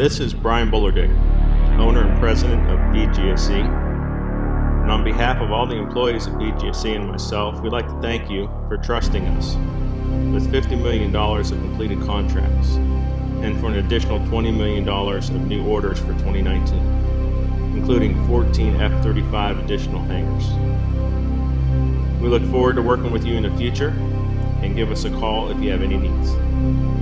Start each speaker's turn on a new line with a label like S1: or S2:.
S1: This is Brian Bullerdick, owner and president of B GSE. And on behalf of all the employees of B GSE and myself, we'd like to thank you for trusting us with $50 million of completed contracts and for an additional $20 million of new orders for 2019, including 14 F-35 additional hangars. We look forward to working with you in the future, and give us a call if you have any needs.